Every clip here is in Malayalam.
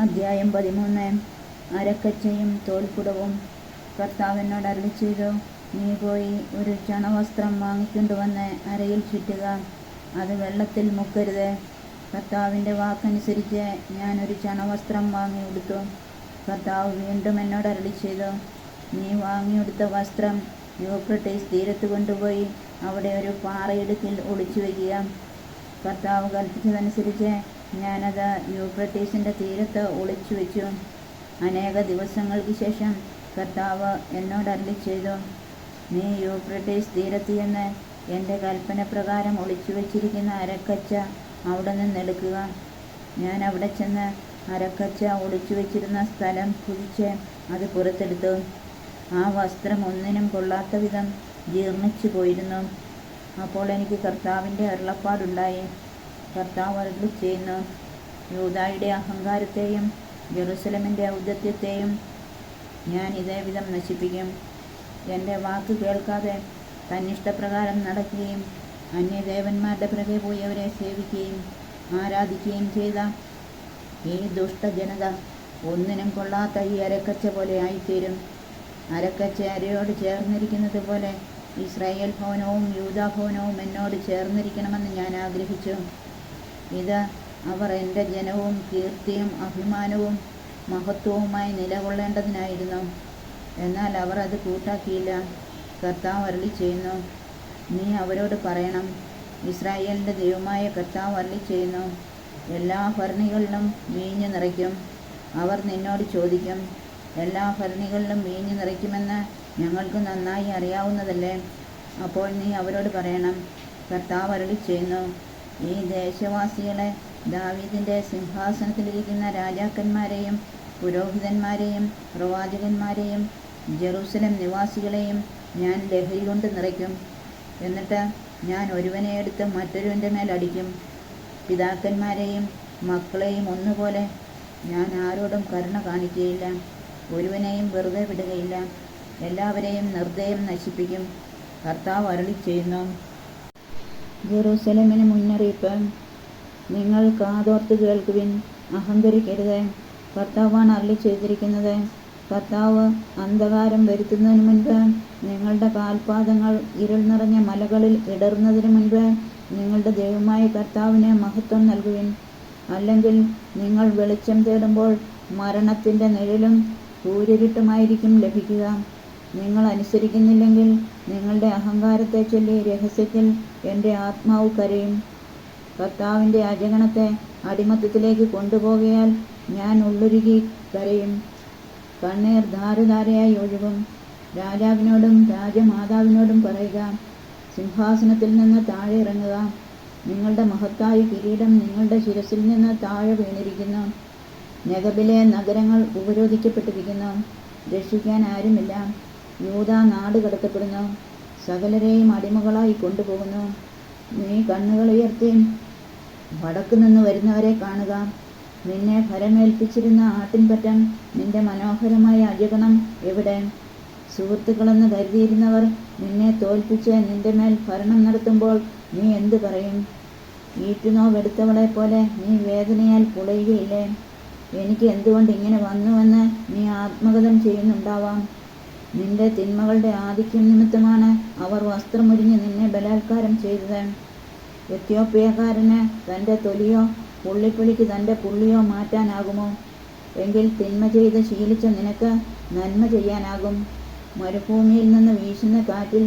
അധ്യായം 13. അരക്കച്ചയും തോൽക്കുടവും. കർത്താവ് എന്നോട് അരുളിച്ചെയ്തു, നീ പോയി ഒരു ചണവസ്ത്രം വാങ്ങിക്കൊണ്ടുവന്ന് അരയിൽ ചുറ്റുക, അത് വെള്ളത്തിൽ മുക്കരുത്. കർത്താവിൻ്റെ വാക്കനുസരിച്ച് ഞാൻ ഒരു ചണവസ്ത്രം വാങ്ങി ഉടുത്തു. കർത്താവ് വീണ്ടും എന്നോട് അരുളിച്ചെയ്തു, നീ വാങ്ങിയെടുത്ത വസ്ത്രം യൂഫ്രട്ടീസ് തീരത്ത് കൊണ്ടുപോയി അവിടെ ഒരു പാറയിടുക്കിൽ ഒളിച്ചു വയ്ക്കുക. കർത്താവ് കൽപ്പിച്ചതനുസരിച്ച് ഞാനത് യൂഫ്രട്ടീസിൻ്റെ തീരത്ത് ഒളിച്ചു വെച്ചു. അനേക ദിവസങ്ങൾക്ക് ശേഷം കർത്താവ് എന്നോട് അരുളിച്ചെയ്തു, നീ യൂഫ്രട്ടീസ് തീരത്ത് ചെന്ന് എൻ്റെ കൽപ്പന പ്രകാരം ഒളിച്ചു വച്ചിരിക്കുന്ന അരക്കച്ച അവിടെ നിന്നെടുക്കുക. ഞാൻ അവിടെ ചെന്ന് അരക്കച്ച ഒളിച്ചു വച്ചിരുന്ന സ്ഥലം കുഴിച്ച് അത് പുറത്തെടുത്തു. ആ വസ്ത്രം ഒന്നിനും കൊള്ളാത്ത വിധം ജീർണിച്ചു പോയിരുന്നു. അപ്പോൾ എനിക്ക് കർത്താവിൻ്റെ അരുളപ്പാടുണ്ടായി. കർത്താവ് അരുളിച്ചെയ്യുന്നു, യൂദായുടെ അഹങ്കാരത്തെയും ജെറുസലമിൻ്റെ ഔദ്ധത്യത്തെയും ഞാൻ ഇതേവിധം നശിപ്പിക്കും. എൻ്റെ വാക്ക് കേൾക്കാതെ തന്നിഷ്ടപ്രകാരം നടക്കുകയും അന്യദേവന്മാരുടെ പിറകെ പോയി അവരെ സേവിക്കുകയും ആരാധിക്കുകയും ചെയ്ത ഈ ദുഷ്ടജനത ഒന്നിനും കൊള്ളാത്ത ഈ അരക്കച്ച പോലെ ആയിത്തീരും. അരക്കച്ച അരയോട് ചേർന്നിരിക്കുന്നത് പോലെ ഇസ്രായേൽ ഭവനവും യൂദാ ഭവനവും എന്നോട് ചേർന്നിരിക്കണമെന്ന് ഞാൻ ആഗ്രഹിച്ചു. ഇത് അവർ എൻ്റെ ജനവും കീർത്തിയും അഭിമാനവും മഹത്വവുമായി നിലകൊള്ളേണ്ടതിനായിരുന്നു. എന്നാൽ അവർ അത് കൂട്ടാക്കിയില്ല. കർത്താവ് അരുളിച്ചെയ്യുന്നു, നീ അവരോട് പറയണം, ഇസ്രായേലിൻ്റെ ദൈവമായ കർത്താവ് അരുളിച്ചെയ്യുന്നു, എല്ലാ ഭരണികളിലും വീഞ്ഞ് നിറയ്ക്കും. അവർ നിന്നോട് ചോദിക്കും, എല്ലാ ഭരണികളിലും വീഞ്ഞ് നിറയ്ക്കുമെന്ന് ഞങ്ങൾക്ക് നന്നായി അറിയാവുന്നതല്ലേ? അപ്പോൾ നീ അവരോട് പറയണം, കർത്താവ് അരുളിച്ചെയ്യുന്നു, ഈ ദേശവാസികളെ ദാവീദിൻ്റെ സിംഹാസനത്തിലിരിക്കുന്ന രാജാക്കന്മാരെയും പുരോഹിതന്മാരെയും പ്രവാചകന്മാരെയും ജെറുസലം നിവാസികളെയും ഞാൻ ലഹരി കൊണ്ട് നിറയ്ക്കും. എന്നിട്ട് ഞാൻ ഒരുവനെ എടുത്ത് മറ്റൊരുവൻ്റെ മേൽ അടിക്കും. പിതാക്കന്മാരെയും മക്കളെയും ഒന്നുപോലെ ഞാൻ ആരോടും കരുണ കാണിക്കുകയില്ല. ഒരുവനെയും വെറുതെ വിടുകയില്ല. എല്ലാവരെയും നിർദ്ദയം നശിപ്പിക്കും. കർത്താവ് അരുളിച്ചെയ്യുന്നു. ജെറുസലമിന് മുന്നറിയിപ്പ്. നിങ്ങൾ കാതോർത്ത് കേൾക്കുവിൻ, അഹങ്കരിക്കരുത്. കർത്താവാണ് അരുളിച്ചെയ്തിരിക്കുന്നത്. കർത്താവ് അന്ധകാരം വരുത്തുന്നതിന് മുൻപ് നിങ്ങളുടെ കാൽപാദങ്ങൾ ഇരുൾ നിറഞ്ഞ മലകളിൽ ഇടറുന്നതിന് മുൻപ് നിങ്ങളുടെ ദൈവമായ കർത്താവിന് മഹത്വം നൽകുവിൻ. അല്ലെങ്കിൽ നിങ്ങൾ വെളിച്ചം തേടുമ്പോൾ മരണത്തിൻ്റെ നിഴലും കൂരിരുട്ടുമായിരിക്കും ലഭിക്കുക. നിങ്ങൾ അനുസരിക്കുന്നില്ലെങ്കിൽ നിങ്ങളുടെ അഹങ്കാരത്തെ ചൊല്ലി രഹസ്യത്തിൽ എൻ്റെ ആത്മാവ് കരയും. കർത്താവിൻ്റെ അജഗണത്തെ അടിമത്തത്തിലേക്ക് കൊണ്ടുപോകയാൽ ഞാൻ ഉള്ളുരുകി കരയും. കണ്ണീർ ധാരധാരയായി ഒഴുകും. രാജാവിനോടും രാജമാതാവിനോടും പറയുക, സിംഹാസനത്തിൽ നിന്ന് താഴെ ഇറങ്ങുക. നിങ്ങളുടെ മഹത്തായ കിരീടം നിങ്ങളുടെ ശിരസിൽ നിന്ന് താഴെ വീണിരിക്കുന്നു. നെഗബിലെ നഗരങ്ങൾ ഉപരോധിക്കപ്പെട്ടിരിക്കുന്നു. രക്ഷിക്കാൻ ആരുമില്ല. യൂദാ നാട് കടത്തപ്പെടുന്നു. സകലരെയും അടിമകളായി കൊണ്ടുപോകുന്നു. നീ കണ്ണുകൾ ഉയർത്തി വടക്കു നിന്ന് വരുന്നവരെ കാണുക. നിന്നെ ഭരമേൽപ്പിച്ചിരുന്ന ആട്ടിൻപറ്റം, നിന്റെ മനോഹരമായ അജഗണം എവിടെ? സുഹൃത്തുക്കളെന്ന് കരുതിയിരുന്നവർ നിന്നെ തോൽപ്പിച്ച് നിന്റെ മേൽ ഭരണം നടത്തുമ്പോൾ നീ എന്തു പറയും? ഈറ്റുനോവെടുത്തവളെ പോലെ നീ വേദനയാൽ പുളയുകയില്ലേ? എനിക്ക് എന്തുകൊണ്ട് ഇങ്ങനെ വന്നുവെന്ന് നീ ആത്മഗതം ചെയ്യുന്നുണ്ടാവാം. നിന്റെ തിന്മകളുടെ ആധിക്യം നിമിത്തമാണ് അവർ വസ്ത്രമുരിഞ്ഞ് നിന്നെ ബലാത്കാരം ചെയ്തത്. എത്യോപ്യക്കാരന് തൻ്റെ തൊലിയോ പുള്ളിപ്പുലിക്ക് തൻ്റെ പുള്ളിയോ മാറ്റാനാകുമോ? എങ്കിൽ തിന്മ ചെയ്ത് ശീലിച്ച നിനക്ക് നന്മ ചെയ്യാനാകും. മരുഭൂമിയിൽ നിന്ന് വീശുന്ന കാറ്റിൽ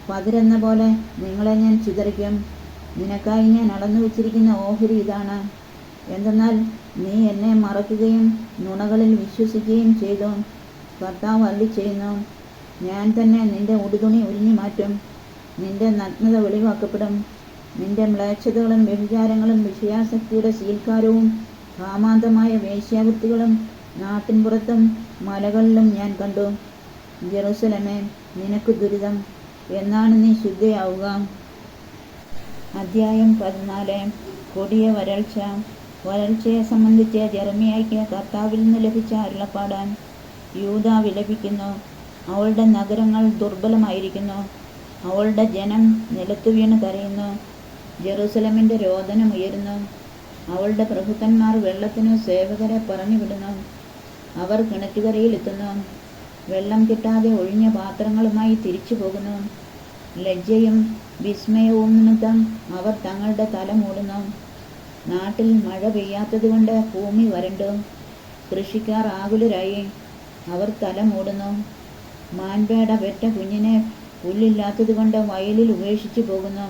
പതിരെന്ന പോലെ നിങ്ങളെ ഞാൻ ചിതറിക്കും. നിനക്കായി ഞാൻ അളന്നു വച്ചിരിക്കുന്ന ഓഹരി ഇതാണ്. എന്തെന്നാൽ നീ എന്നെ മറക്കുകയും നുണകളിൽ വിശ്വസിക്കുകയും ചെയ്തു. കർത്താവ് അരുളിച്ചെയ്യുന്നു, ഞാൻ തന്നെ നിന്റെ ഉടുതുണി ഉരിഞ്ഞു മാറ്റും. നിന്റെ നഗ്നത വെളിവാക്കപ്പെടും. നിന്റെ മ്ലേച്ഛതകളും വ്യഭിചാരങ്ങളും വിഷയാസക്തിയുടെ ശീൽക്കാരവും കാമാന്തമായ വേശ്യാവൃത്തികളും നാട്ടിൻപുറത്തും മലകളിലും ഞാൻ കണ്ടു. ജെറുസലമേ, നിനക്ക് ദുരിതം. എന്നാണ് നീ ശുദ്ധയാവുക? അധ്യായം 14. കൊടിയ വരൾച്ച. വരൾച്ചയെ സംബന്ധിച്ച് ജെറമ്യായ്ക്ക് കർത്താവിൽ നിന്ന് ലഭിച്ച അരുളപ്പാട്. യൂദാ വിലപിക്കുന്നു. അവളുടെ നഗരങ്ങൾ ദുർബലമായിരിക്കുന്നു. അവളുടെ ജനം നിലത്തു വീണ് കരയുന്നു. ജെറുസലമിൻ്റെ രോദനം ഉയരുന്നു. അവളുടെ പ്രഭുക്കന്മാർ വെള്ളത്തിനു സേവകരെ പറഞ്ഞുവിടുന്നു. അവർ കിണറ്റുകരയിലെത്തുന്നു. വെള്ളം കിട്ടാതെ ഒഴിഞ്ഞ പാത്രങ്ങളുമായി തിരിച്ചു പോകുന്നു. ലജ്ജയും വിസ്മയവും നിമിത്തം അവർ തങ്ങളുടെ തല മൂടുന്നു. നാട്ടിൽ മഴ പെയ്യാത്തതുകൊണ്ട് ഭൂമി വരണ്ടു. കൃഷിക്കാർ ആകുലരായി. അവർ തല മൂടുന്നു. മാൻപേട പെറ്റ കുഞ്ഞിനെ പുല്ലില്ലാത്തതുകൊണ്ട് വയലിൽ ഉപേക്ഷിച്ചു പോകുന്നു.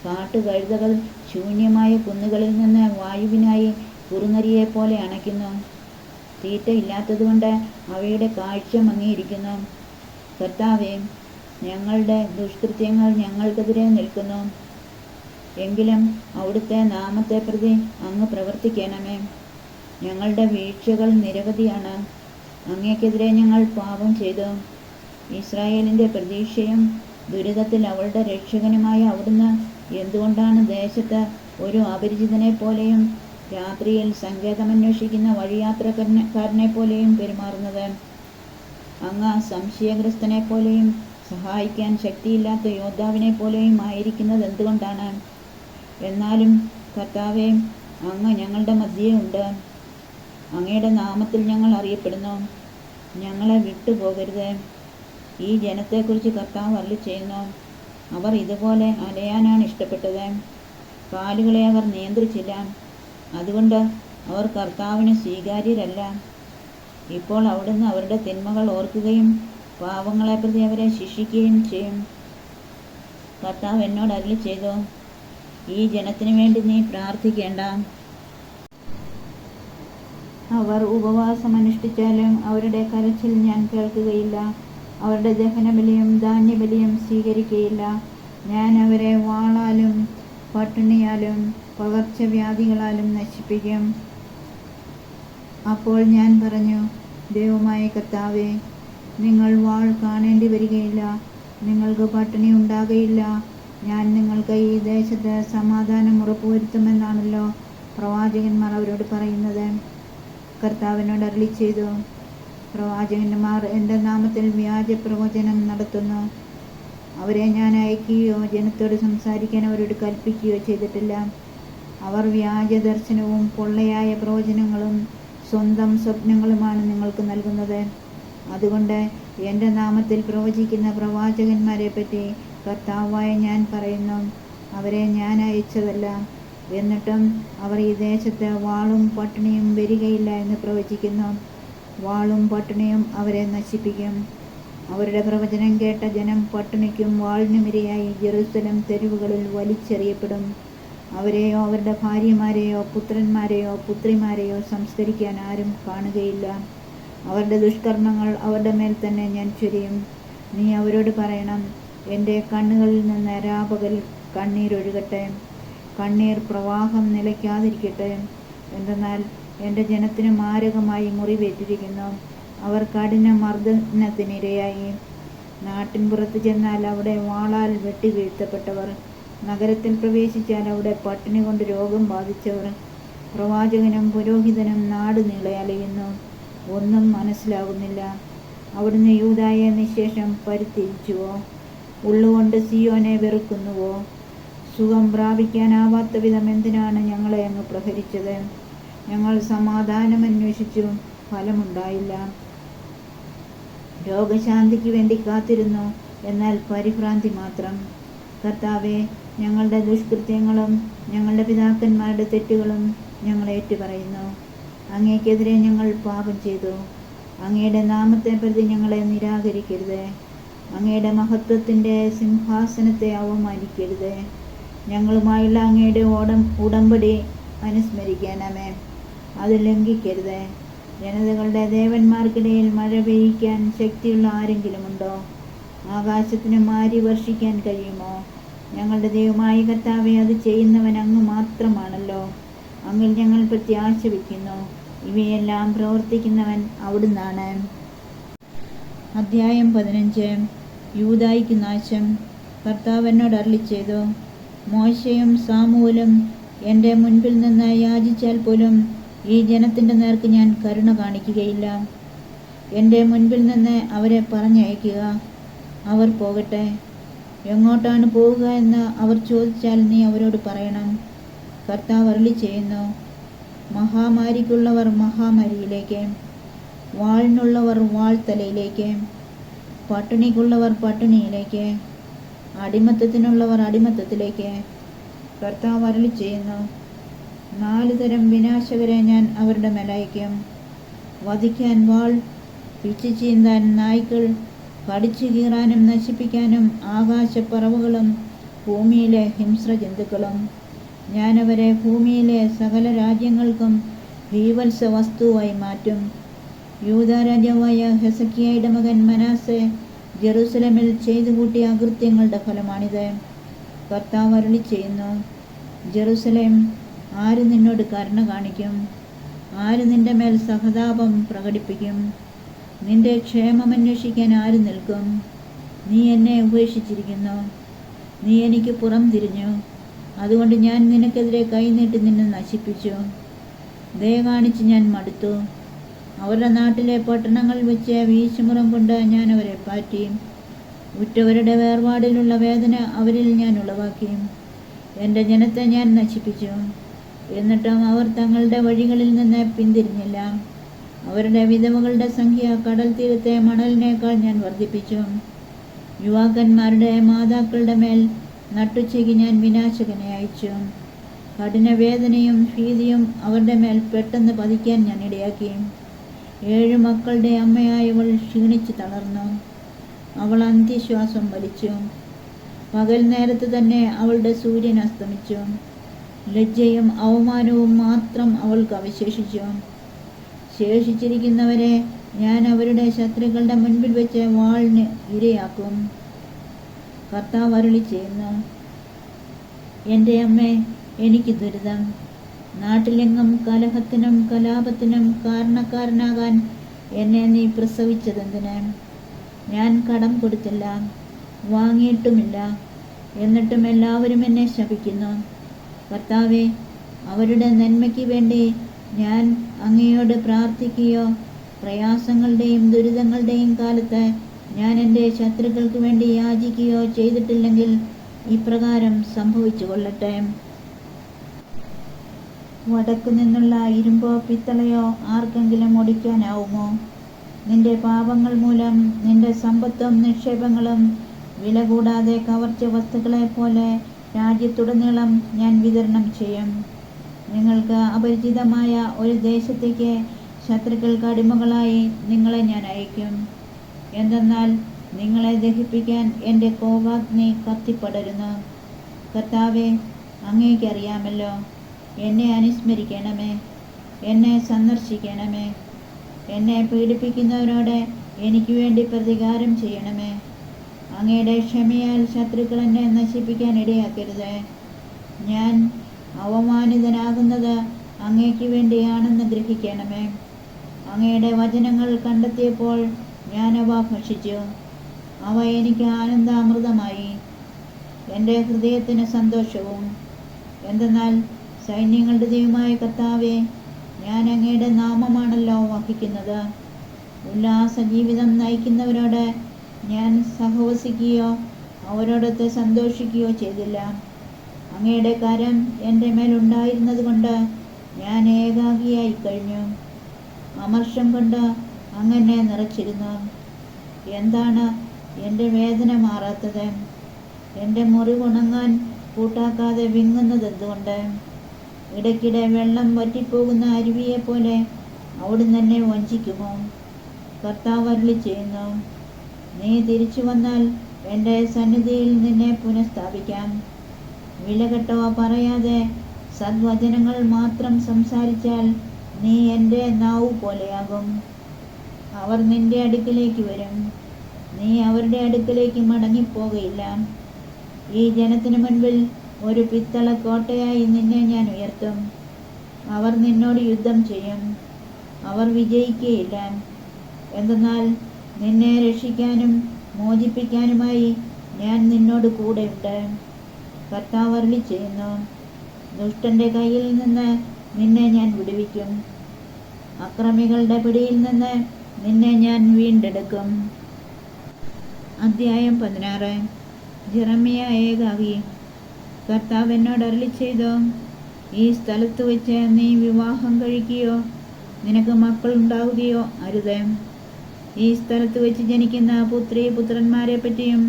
കാട്ടുകഴുതകൾ ശൂന്യമായ കുന്നുകളിൽ നിന്ന് വായുവിനായി കുറുനരിയെപ്പോലെ അണയ്ക്കുന്നു. തീറ്റയില്ലാത്തതുകൊണ്ട് അവയുടെ കാഴ്ച മങ്ങിയിരിക്കുന്നു. കർത്താവേ, ഞങ്ങളുടെ ദുഷ്കൃത്യങ്ങൾ ഞങ്ങൾക്കെതിരെ നിൽക്കുന്നു. എങ്കിലും അവിടുത്തെ നാമത്തെ പ്രതി അങ്ങ് പ്രവർത്തിക്കണമേ. ഞങ്ങളുടെ വീഴ്ചകൾ നിരവധിയാണ്. അങ്ങേക്കെതിരെ ഞങ്ങൾ പാപം ചെയ്തു. ഇസ്രായേലിൻ്റെ പ്രതീക്ഷയും ദുരിതത്തിൽ അവളുടെ രക്ഷകനുമായ അവിടുന്ന് എന്തുകൊണ്ടാണ് ദേശത്ത് ഒരു അപരിചിതനെ പോലെയും രാത്രിയിൽ സങ്കേതമന്വേഷിക്കുന്ന വഴിയാത്രക്കാരനെ പോലെയും പെരുമാറുന്നത്? അങ്ങ് സംശയഗ്രസ്തനെ പോലെയും സഹായിക്കാൻ ശക്തിയില്ലാത്ത യോദ്ധാവിനെ പോലെയും ആയിരിക്കുന്നത് എന്തുകൊണ്ടാണ്? എന്നാലും കർത്താവേ, അങ്ങ് ഞങ്ങളുടെ മധ്യേ ഉണ്ട്. അങ്ങയുടെ നാമത്തിൽ ഞങ്ങൾ അറിയപ്പെടുന്നു. ഞങ്ങളെ വിട്ടുപോകരുത്. ഈ ജനത്തെക്കുറിച്ച് കർത്താവ് അരുളിച്ചെയ്യുന്നു. അവർ ഇതുപോലെ അലയാനാണ് ഇഷ്ടപ്പെട്ടത്. കാലുകളെ അവർ നിയന്ത്രിച്ചില്ല. അതുകൊണ്ട് അവർ കർത്താവിന് സ്വീകാര്യരല്ല. ഇപ്പോൾ അവിടുന്ന് അവരുടെ തിന്മകൾ ഓർക്കുകയും പാവങ്ങളെ പ്രതി അവരെ ശിക്ഷിക്കുകയും ചെയ്യും. കർത്താവ് എന്നോട് അരുളിച്ചെയ്തു, ഈ ജനത്തിനു വേണ്ടി നീ പ്രാർത്ഥിക്കേണ്ട. അവർ ഉപവാസമനുഷ്ഠിച്ചാലും അവരുടെ കരച്ചിൽ ഞാൻ കേൾക്കുകയില്ല. അവരുടെ ദഹനബലിയും ധാന്യബലിയും സ്വീകരിക്കുകയില്ല. ഞാൻ അവരെ വാളാലും പട്ടിണിയാലും പകർച്ചവ്യാധികളാലും നശിപ്പിക്കും. അപ്പോൾ ഞാൻ പറഞ്ഞു, ദൈവമായ കർത്താവേ, നിങ്ങൾ വാൾ കാണേണ്ടി വരികയില്ല, നിങ്ങൾക്ക് പട്ടിണി ഉണ്ടാകുകയില്ല. ഞാൻ നിങ്ങൾക്ക് ഈ ദേശത്ത് സമാധാനം ഉറപ്പുവരുത്തുമെന്നാണല്ലോ പ്രവാചകന്മാർ അവരോട് പറയുന്നത്. കർത്താവിനോട് അരുളിച്ചെയ്തു, പ്രവാചകന്മാർ എൻ്റെ നാമത്തിൽ വ്യാജ പ്രവചനം നടത്തുന്നു. അവരെ ഞാൻ അയക്കുകയോ ജനത്തോട് സംസാരിക്കാൻ അവരോട് കൽപ്പിക്കുകയോ ചെയ്തിട്ടില്ല. അവർ വ്യാജ ദർശനവും പൊള്ളയായ പ്രവചനങ്ങളും സ്വന്തം സ്വപ്നങ്ങളുമാണ് നിങ്ങൾക്ക് നൽകുന്നത്. അതുകൊണ്ട് എൻ്റെ നാമത്തിൽ പ്രവചിക്കുന്ന പ്രവാചകന്മാരെ പറ്റി കർത്താവായ ഞാൻ പറയുന്നു, അവരെ ഞാൻ അയച്ചതല്ല. എന്നിട്ടും അവർ ഈ ദേശത്ത് വാളും പട്ടിണിയും വരികയില്ല എന്ന് പ്രവചിക്കുന്നു. വാളും പട്ടിണിയും അവരെ നശിപ്പിക്കും. അവരുടെ പ്രവചനം കേട്ട ജനം പട്ടിണിക്കും വാളിനുമിരയായി ജെറുസലേം തെരുവുകളിൽ വലിച്ചെറിയപ്പെടും. അവരെയോ അവരുടെ ഭാര്യമാരെയോ പുത്രന്മാരെയോ പുത്രിമാരെയോ സംസ്കരിക്കാൻ ആരും കാണുകയില്ല. അവരുടെ ദുഷ്കർമ്മങ്ങൾ അവരുടെ മേൽ തന്നെ ഞാൻ ചൊരിയും. നീ അവരോട് പറയണം, എൻ്റെ കണ്ണുകളിൽ നിന്ന് രാപകൽ കണ്ണീരൊഴുകട്ടെ, കണ്ണീർ പ്രവാഹം നിലയ്ക്കാതിരിക്കട്ടെ. എന്തെന്നാൽ എൻ്റെ ജനത്തിന് മാരകമായി മുറിവേറ്റിരിക്കുന്നു. അവർ കഠിന മർദ്ദനത്തിനിരയായി. നാട്ടിൻ പുറത്ത് ചെന്നാൽ അവിടെ വാളാൽ വെട്ടി വീഴ്ത്തപ്പെട്ടവർ, നഗരത്തിൽ പ്രവേശിച്ചാൽ അവിടെ പട്ടിണി കൊണ്ട് രോഗം ബാധിച്ചവർ. പ്രവാചകനും പുരോഹിതനും നാട് നീളെ അലയുന്നു, ഒന്നും മനസ്സിലാകുന്നില്ല. അവിടുന്ന് യൂദായെ നിശേഷം പരിത്യജിച്ചുവോ? ഉള്ളുകൊണ്ട് സിയോനെ വെറുക്കുന്നുവോ? സുഖം പ്രാപിക്കാനാവാത്ത വിധം എന്തിനാണ് ഞങ്ങളെ അങ്ങ് പ്രഹരിച്ചത്? ഞങ്ങൾ സമാധാനം അന്വേഷിച്ചു, ഫലമുണ്ടായില്ല. രോഗശാന്തിക്ക് വേണ്ടി കാത്തിരുന്നു, എന്നാൽ പരിഭ്രാന്തി മാത്രം. കർത്താവെ, ഞങ്ങളുടെ ദുഷ്കൃത്യങ്ങളും ഞങ്ങളുടെ പിതാക്കന്മാരുടെ തെറ്റുകളും ഞങ്ങൾ ഏറ്റുപറയുന്നു. അങ്ങേക്കെതിരെ ഞങ്ങൾ പാപം ചെയ്തു. അങ്ങയുടെ നാമത്തെ പ്രതി ഞങ്ങളെ നിരാകരിക്കരുത്. അങ്ങയുടെ മഹത്വത്തിൻ്റെ സിംഹാസനത്തെ അവമാനിക്കരുത്. ഞങ്ങളുമായുള്ള അങ്ങയുടെ ഉടമ്പടി അനുസ്മരിക്കണമേ, അത് ലംഘിക്കരുത്. ജനതകളുടെ ദേവന്മാർക്കിടയിൽ മഴ പെയ്യിക്കാൻ ശക്തിയുള്ള ആരെങ്കിലും ഉണ്ടോ? ആകാശത്തിന് മാരി വർഷിക്കാൻ കഴിയുമോ? ഞങ്ങളുടെ ദൈവമായ കർത്താവെ, അത് ചെയ്യുന്നവൻ അങ്ങ് മാത്രമാണല്ലോ. അങ്ങിൽ ഞങ്ങൾ പ്രത്യാശ വയ്ക്കുന്നു. ഇവയെല്ലാം പ്രവർത്തിക്കുന്നവൻ അവിടുന്നാണ്. അധ്യായം 15. യൂദായിക്ക് നാശം. കർത്താവ് എന്നോട് അരുളിച്ചെയ്തു, മോശയും സാമുവേലും എൻ്റെ മുൻപിൽ നിന്ന് യാചിച്ചാൽ പോലും ഈ ജനത്തിൻ്റെ നേർക്ക് ഞാൻ കരുണ കാണിക്കുകയില്ല. എൻ്റെ മുൻപിൽ നിന്ന് അവരെ പറഞ്ഞയക്കുക, അവർ പോകട്ടെ. എങ്ങോട്ടാണ് പോവുക എന്ന് അവർ ചോദിച്ചാൽ നീ അവരോട് പറയണം, കർത്താവ് അരുളി ചെയ്യുന്നു, മഹാമാരിക്കുള്ളവർ മഹാമാരിയിലേക്ക്, വാളിനുള്ളവർ വാൾത്തലയിലേക്ക്, പട്ടിണിക്കുള്ളവർ പട്ടിണിയിലേക്ക്, അടിമത്തത്തിനുള്ളവർ അടിമത്തത്തിലേക്ക്. കർത്താവ് അരുളി ചെയ്യുന്നു, 4 തരം വിനാശകരെ ഞാൻ അവരുടെ മേലയക്കും. വധിക്കാൻ വാൾ, പിച്ചു ചീന്താൻ നായ്ക്കൾ, കടിച്ചു കീറാനും നശിപ്പിക്കാനും ആകാശപ്പറവുകളും ഭൂമിയിലെ ഹിംസ്രജന്തുക്കളും. ഞാനവരെ ഭൂമിയിലെ സകല രാജ്യങ്ങൾക്കും ഭീവത്സ വസ്തുവായി മാറ്റും. യൂദാ രാജാവായ ഹെസക്കിയായുടെ മകൻ മനാസെ ജെറുസലേമിൽ ചെയ്തു കൂട്ടിയ അകൃത്യങ്ങളുടെ ഫലമാണിത്. കർത്താവ് അരുളി ചെയ്യുന്നു, ജെറുസലേം, ആര് നിന്നോട് കരുണ കാണിക്കും? ആര് നിന്റെ മേൽ സഹതാപം പ്രകടിപ്പിക്കും? നിന്റെ ക്ഷേമമന്വേഷിക്കാൻ ആര് നിൽക്കും? നീ എന്നെ ഉപേക്ഷിച്ചിരിക്കുന്നു, നീ എനിക്ക് പുറം തിരിഞ്ഞു. അതുകൊണ്ട് ഞാൻ നിനക്കെതിരെ കൈനീട്ടി നിന്നെ നശിപ്പിച്ചു. ദയ കാണിച്ച് ഞാൻ മടുത്തു. അവരുടെ നാട്ടിലെ പട്ടണങ്ങൾ വെച്ച് വീശുമുറം കൊണ്ട് ഞാൻ അവരെ പാറ്റി. ഉറ്റവരുടെ വേർപാടിലുള്ള വേദന അവരിൽ ഞാൻ ഉളവാക്കി. എൻ്റെ ജനത്തെ ഞാൻ നശിപ്പിച്ചു. എന്നിട്ടും അവർ തങ്ങളുടെ വഴികളിൽ നിന്ന് പിന്തിരിഞ്ഞില്ല. അവരുടെ വിധവകളുടെ സംഖ്യ കടൽ തീരത്തെ മണലിനേക്കാൾ ഞാൻ വർദ്ധിപ്പിച്ചു. യുവാക്കന്മാരുടെ മാതാക്കളുടെ മേൽ നട്ടുച്ചയ്ക്ക് ഞാൻ വിനാശകനെ അയച്ചു. കഠിനവേദനയും ഭീതിയും അവരുടെ മേൽ പെട്ടെന്ന് പതിക്കാൻ ഞാൻ ഇടയാക്കി. 7 മക്കളുടെ അമ്മയായവൾ ക്ഷീണിച്ചു തളർന്നു. അവൾ അന്ത്യശ്വാസം വലിച്ചു. പകൽ നേരത്ത് തന്നെ അവളുടെ സൂര്യൻ അസ്തമിച്ചു. ലജ്ജയും അവമാനവും മാത്രം അവൾക്ക് അവശേഷിച്ചു. ശേഷിച്ചിരിക്കുന്നവരെ ഞാൻ അവരുടെ ശത്രുക്കളുടെ മുൻപിൽ വെച്ച് വാളിന് ഇരയാക്കും. കർത്താവ് അരുളി ചെയ്യുന്നു, എൻ്റെ അമ്മേ, എനിക്ക് ദുരിതം. നാട്ടിലെങ്ങും കലഹത്തിനും കലാപത്തിനും കാരണക്കാരനാകാൻ എന്നെ നീ പ്രസവിച്ചതെന്തിന്? ഞാൻ കടം കൊടുത്തില്ല, വാങ്ങിയിട്ടുമില്ല. എന്നിട്ടും എല്ലാവരും എന്നെ ശപിക്കുന്നു. കർത്താവേ, അവരുടെ നന്മയ്ക്ക് വേണ്ടി ഞാൻ അങ്ങയോട് പ്രാർത്ഥിക്കുകയോ പ്രയാസങ്ങളുടെയും ദുരിതങ്ങളുടെയും കാലത്ത് ഞാൻ എൻ്റെ ശത്രുക്കൾക്ക് വേണ്ടി യാചിക്കുകയോ ചെയ്തിട്ടില്ലെങ്കിൽ ഇപ്രകാരം സംഭവിച്ചു കൊള്ളട്ടെ. വടക്കു നിന്നുള്ള ഇരുമ്പോ പിത്തളയോ ആർക്കെങ്കിലും ഒടിക്കാനാവുമോ? നിന്റെ പാപങ്ങൾ മൂലം നിന്റെ സമ്പത്തും നിക്ഷേപങ്ങളും വില കൂടാതെ കവർച്ച വസ്തുക്കളെ പോലെ രാജ്യത്തുടനീളം ഞാൻ വിതരണം ചെയ്യും. നിങ്ങൾക്ക് അപരിചിതമായ ഒരു ദേശത്തേക്ക് ശത്രുക്കൾക്ക് അടിമകളായി നിങ്ങളെ ഞാൻ അയക്കും. എന്തെന്നാൽ നിങ്ങളെ ദഹിപ്പിക്കാൻ എൻ്റെ കോപാഗ്നി കത്തിപ്പടരുന്നു. കർത്താവേ, അങ്ങേക്കറിയാമല്ലോ. എന്നെ അനുസ്മരിക്കണമേ, എന്നെ സന്ദർശിക്കണമേ. എന്നെ പീഡിപ്പിക്കുന്നവരോട് എനിക്ക് വേണ്ടി പ്രതികാരം ചെയ്യണമേ. അങ്ങയുടെ ക്ഷമയാൽ ശത്രുക്കൾ എന്നെ നശിപ്പിക്കാൻ ഇടയാക്കരുത്. ഞാൻ അവമാനിതനാകുന്നത് അങ്ങേക്ക് വേണ്ടിയാണെന്ന് ഗ്രഹിക്കണമേ. അങ്ങയുടെ വചനങ്ങൾ കണ്ടെത്തിയപ്പോൾ ഞാൻ അവ ഭക്ഷിച്ചു. അവ എനിക്ക് ആനന്ദാമൃതമായി, എൻ്റെ ഹൃദയത്തിന് സന്തോഷവും. എന്തെന്നാൽ സൈന്യങ്ങളുടെ ദൈവമായ കർത്താവേ, ഞാൻ അങ്ങയുടെ നാമമാണല്ലോ വഹിക്കുന്നത്. ഉല്ലാസ ജീവിതം നയിക്കുന്നവരോട് ഞാൻ സഹവസിക്കുകയോ അവരോടൊത്ത് സന്തോഷിക്കുകയോ ചെയ്തില്ല. അങ്ങയുടെ കരം എൻ്റെ മേലുണ്ടായിരുന്നത് കൊണ്ട് ഞാൻ ഏകാഗിയായി കഴിഞ്ഞു. അമർഷം കൊണ്ട് അങ്ങനെ നിറച്ചിരുന്നു. എന്താണ് എൻ്റെ വേദന മാറാത്തത്? എൻ്റെ മുറിവുണങ്ങാൻ കൂട്ടാക്കാതെ വിങ്ങുന്നത് എന്തുകൊണ്ട്? ഇടയ്ക്കിടെ വെള്ളം വറ്റിപ്പോകുന്ന അരുവിയെപ്പോലെ അവിടുന്ന് എന്നെ വഞ്ചിക്കുമോ? കർത്താവ് അരുളി ചെയ്യുന്നു, നീ തിരിച്ചു വന്നാൽ എൻ്റെ സന്നിധിയിൽ നിന്നെ പുനഃസ്ഥാപിക്കാം. വിലകെട്ടവ പറയാതെ സദ്വചനങ്ങൾ മാത്രം സംസാരിച്ചാൽ നീ എൻ്റെ നാവു പോലെയാകും. അവർ നിന്റെ അടുക്കിലേക്ക് വരും, നീ അവരുടെ അടുക്കിലേക്ക് മടങ്ങിപ്പോകയില്ല. ഈ ജനത്തിനു മുൻപിൽ ഒരു പിത്തള കോട്ടയായി നിന്നെ ഞാൻ ഉയർത്തും. അവർ നിന്നോട് യുദ്ധം ചെയ്യും, അവർ വിജയിക്കുകയില്ല. എന്തെന്നാൽ നിന്നെ രക്ഷിക്കാനും മോചിപ്പിക്കാനുമായി ഞാൻ നിന്നോട് കൂടെയുണ്ട്. കർത്താവ് അരുളി ചെയ്യുന്നു, ദുഷ്ടന്റെ കയ്യിൽ നിന്ന് നിന്നെ ഞാൻ വിടുവിക്കും. അക്രമികളുടെ പിടിയിൽ നിന്ന് നിന്നെ ഞാൻ വീണ്ടെടുക്കും. അധ്യായം 16. ജെറമ്യ ഏകാകി. കർത്താവ് എന്നോട് അരുളി ചെയ്തു, ഈ സ്ഥലത്ത് വെച്ച് നീ വിവാഹം കഴിക്കുകയോ നിനക്ക് മക്കളുണ്ടാവുകയോ അരുത്. ഈ സ്ഥലത്ത് വെച്ച് ജനിക്കുന്ന പുത്രി പുത്രന്മാരെ പറ്റിയും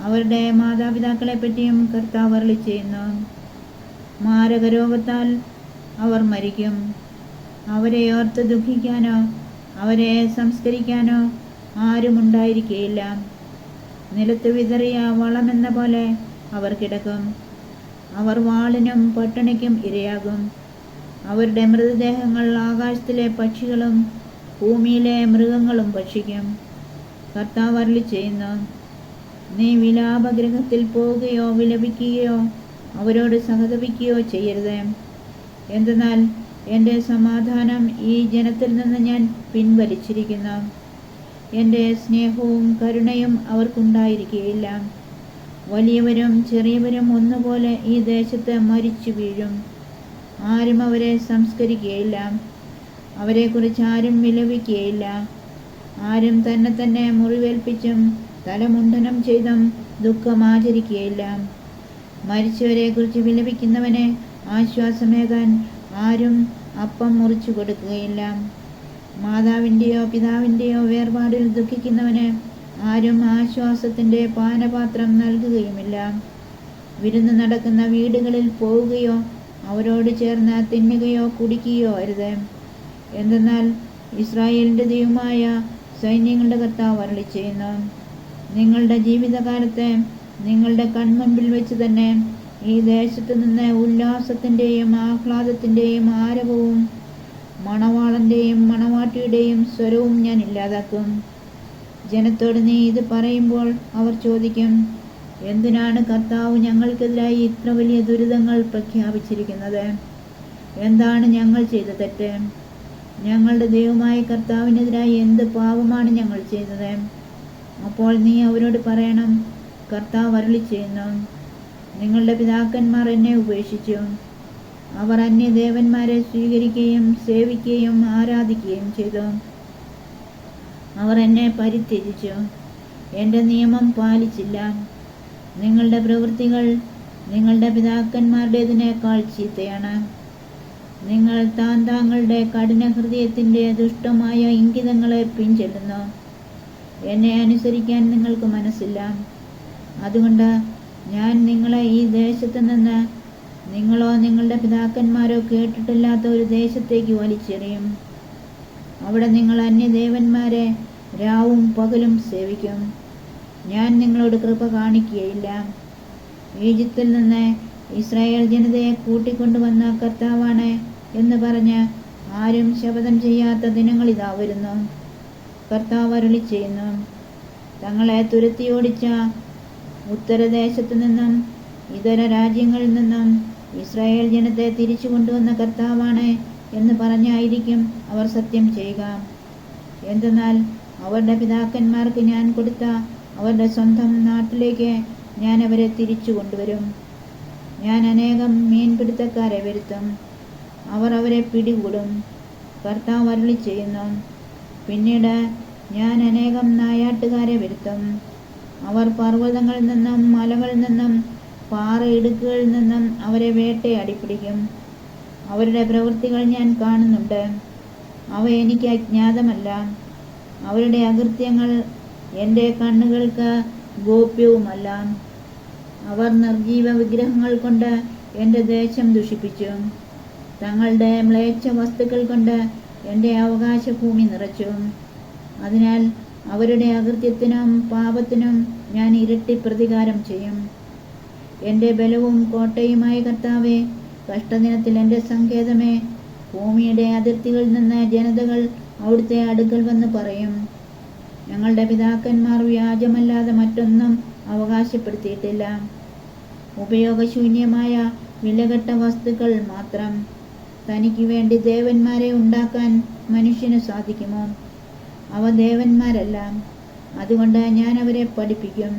അവരുടെ മാതാപിതാക്കളെ പറ്റിയും കർത്താവ് അരുളിച്ചെയ്യുന്നു. മാരകരോഗത്താൽ അവർ മരിക്കും. അവരെ ഓർത്ത് ദുഃഖിക്കാനോ അവരെ സംസ്കരിക്കാനോ ആരുമുണ്ടായിരിക്കുകയില്ല. നിലത്ത് വിതറിയ വളമെന്ന പോലെ അവർ കിടക്കും. അവർ വാളിനും പട്ടിണിക്കും ഇരയാകും. അവരുടെ മൃതദേഹങ്ങൾ ആകാശത്തിലെ പക്ഷികളും ഭൂമിയിലെ മൃഗങ്ങളും ഭക്ഷിക്കും. കർത്താവ് അരുളിച്ചെയ്യുന്നു. നീ വിലാപഗൃഹത്തിൽ പോവുകയോ വിലപിക്കുകയോ അവരോട് സഹതപിക്കുകയോ ചെയ്യരുത്. എന്തെന്നാൽ എൻ്റെ സമാധാനം ഈ ജനത്തിൽ നിന്ന് ഞാൻ പിൻവലിച്ചിരിക്കുന്നു. എൻ്റെ സ്നേഹവും കരുണയും അവർക്കുണ്ടായിരിക്കുകയില്ല. വലിയവരും ചെറിയവരും ഒന്നുപോലെ ഈ ദേശത്ത് മരിച്ചു വീഴും. ആരും അവരെ സംസ്കരിക്കുകയില്ല. അവരെക്കുറിച്ച് ആരും വിലപിക്കുകയില്ല. ആരും തന്നെ മുറിവേൽപ്പിച്ചും തലമുണ്ഡനം ചെയ്തും ദുഃഖമാചരിക്കുകയില്ല. മരിച്ചവരെക്കുറിച്ച് വിലപിക്കുന്നവനെ ആശ്വാസമേകാൻ ആരും അപ്പം മുറിച്ചു കൊടുക്കുകയില്ല. മാതാവിൻ്റെയോ പിതാവിൻ്റെയോ വേർപാടിൽ ദുഃഖിക്കുന്നവന് ആരും ആശ്വാസത്തിൻ്റെ പാനപാത്രം നൽകുകയുമില്ല. വിരുന്ന് നടക്കുന്ന വീടുകളിൽ പോവുകയോ അവരോട് ചേർന്ന് തിന്നുകയോ കുടിക്കുകയോ അരുത്. എന്തെന്നാൽ ഇസ്രായേലിൻ്റെ ദൈവമായ സൈന്യങ്ങളുടെ കർത്താവ് അരുളിച്ചെയ്യുന്നു. നിങ്ങളുടെ ജീവിതകാലത്തെ നിങ്ങളുടെ കൺമുൻപിൽ വെച്ച് തന്നെ ഈ ദേശത്തു നിന്ന് ഉല്ലാസത്തിൻ്റെയും ആഹ്ലാദത്തിൻ്റെയും ആരവവും മണവാളൻ്റെയും മണവാട്ടിയുടെയും സ്വരവും ഞാൻ ഇല്ലാതാക്കും. ജനത്തോട് നീ ഇത് പറയുമ്പോൾ അവർ ചോദിക്കും, എന്തിനാണ് കർത്താവ് ഞങ്ങൾക്കെതിരായി ഇത്ര വലിയ ദുരിതങ്ങൾ പ്രഖ്യാപിച്ചിരിക്കുന്നത്? എന്താണ് ഞങ്ങൾ ചെയ്ത തെറ്റ്? ഞങ്ങളുടെ ദൈവമായ കർത്താവിനെതിരായി എന്ത് പാപമാണ് ഞങ്ങൾ ചെയ്തത്? അപ്പോൾ നീ അവരോട് പറയണം, കർത്താവ് അരുളിച്ചെയ്യുന്നു, നിങ്ങളുടെ പിതാക്കന്മാർ എന്നെ ഉപേക്ഷിച്ചു. അവർ അന്യദേവന്മാരെ സ്വീകരിക്കുകയും സേവിക്കുകയും ആരാധിക്കുകയും ചെയ്തു. അവർ എന്നെ പരിത്യജിച്ചു, എൻ്റെ നിയമം പാലിച്ചില്ല. നിങ്ങളുടെ പ്രവൃത്തികൾ നിങ്ങളുടെ പിതാക്കന്മാരുടേതിനേക്കാൾ ചീത്തയാണ്. നിങ്ങൾ താങ്കളുടെ കഠിന ഹൃദയത്തിൻ്റെ ദുഷ്ടമായ ഇംഗിതങ്ങളെ പിൻചെല്ലുന്നു. എന്നെ അനുസരിക്കാൻ നിങ്ങൾക്ക് മനസ്സില്ല. അതുകൊണ്ട് ഞാൻ നിങ്ങളെ ഈ ദേശത്ത് നിന്ന് നിങ്ങളോ നിങ്ങളുടെ പിതാക്കന്മാരോ കേട്ടിട്ടില്ലാത്ത ഒരു ദേശത്തേക്ക് വലിച്ചെറിയും. അവിടെ നിങ്ങൾ അന്യദേവന്മാരെ രാവും പകലും സേവിക്കും. ഞാൻ നിങ്ങളോട് കൃപ കാണിക്കുകയില്ല. ഈജിപ്തിൽ നിന്ന് ഇസ്രായേൽ ജനതയെ കൂട്ടിക്കൊണ്ടുവന്ന കർത്താവാണ് എന്ന് പറഞ്ഞ് ആരും ശപഥം ചെയ്യാത്ത ദിനങ്ങളിതാ വരുന്നു. കർത്താവ് അരുളിച്ചെയ്യുന്നു. തങ്ങളെ തുരത്തിയോടിച്ച ഉത്തരദേശത്തു നിന്നും ഇതര രാജ്യങ്ങളിൽ നിന്നും ഇസ്രായേൽ ജനത്തെ തിരിച്ചു കൊണ്ടുവന്ന കർത്താവാണ് എന്ന് പറഞ്ഞായിരിക്കും അവർ സത്യം ചെയ്യുക. എന്തെന്നാൽ അവരുടെ പിതാക്കന്മാർക്ക് ഞാൻ കൊടുത്ത അവരുടെ സ്വന്തം നാട്ടിലേക്ക് ഞാൻ അവരെ തിരിച്ചു കൊണ്ടുവരും. ഞാൻ അനേകം മീൻപിടുത്തക്കാരെ വരുത്തും. അവർ അവരെ പിടികൂടും. കർത്താവ് അരുളിച്ചെയ്യുന്നു. പിന്നീട് ഞാൻ അനേകം നായാട്ടുകാരെ വരുത്തും. അവർ പർവ്വതങ്ങളിൽ നിന്നും മലകളിൽ നിന്നും പാറയിടുക്കുകളിൽ നിന്നും അവരെ വേട്ടയാടി പിടിക്കും. അവരുടെ പ്രവൃത്തികൾ ഞാൻ കാണുന്നുണ്ട്. അവ എനിക്ക് അജ്ഞാതമല്ല. അവരുടെ അകൃത്യങ്ങൾ എൻ്റെ കണ്ണുകൾക്ക് ഗോപ്യവുമല്ല. അവർ നിർജീവ വിഗ്രഹങ്ങൾ കൊണ്ട് എൻ്റെ ദേശം ദുഷിപ്പിച്ചു. തങ്ങളുടെ മ്ലേച്ഛ വസ്തുക്കൾ കൊണ്ട് എൻ്റെ അവകാശഭൂമി നിറച്ചു. അതിനാൽ അവരുടെ അകൃത്യത്തിനും പാപത്തിനും ഞാൻ ഇരട്ടി പ്രതികാരം ചെയ്യും. എൻ്റെ ബലവും കോട്ടയുമായ കർത്താവേ, കഷ്ടദിനത്തിൽ എൻ്റെ സങ്കേതമേ, ഭൂമിയുടെ അതിർത്തികളിൽ നിന്ന് ജനതകൾ അവിടുത്തെ അടുക്കൽ വന്ന് പറയും, ഞങ്ങളുടെ പിതാക്കന്മാർ വ്യാജമല്ലാതെ മറ്റൊന്നും അവകാശപ്പെടുത്തിയിട്ടില്ല. ഉപയോഗശൂന്യമായ വിലകെട്ട വസ്തുക്കൾ മാത്രം. തനിക്ക് വേണ്ടി ദേവന്മാരെ ഉണ്ടാക്കാൻ മനുഷ്യന് സാധിക്കുമോ? അവ ദേവന്മാരല്ല. അതുകൊണ്ട് ഞാൻ അവരെ പഠിപ്പിക്കും.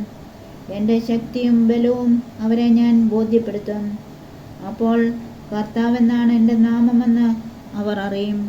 എൻ്റെ ശക്തിയും ബലവും അവരെ ഞാൻ ബോധ്യപ്പെടുത്തും. അപ്പോൾ കർത്താവെന്നാണ് എൻ്റെ നാമമെന്ന് അവർ അറിയും.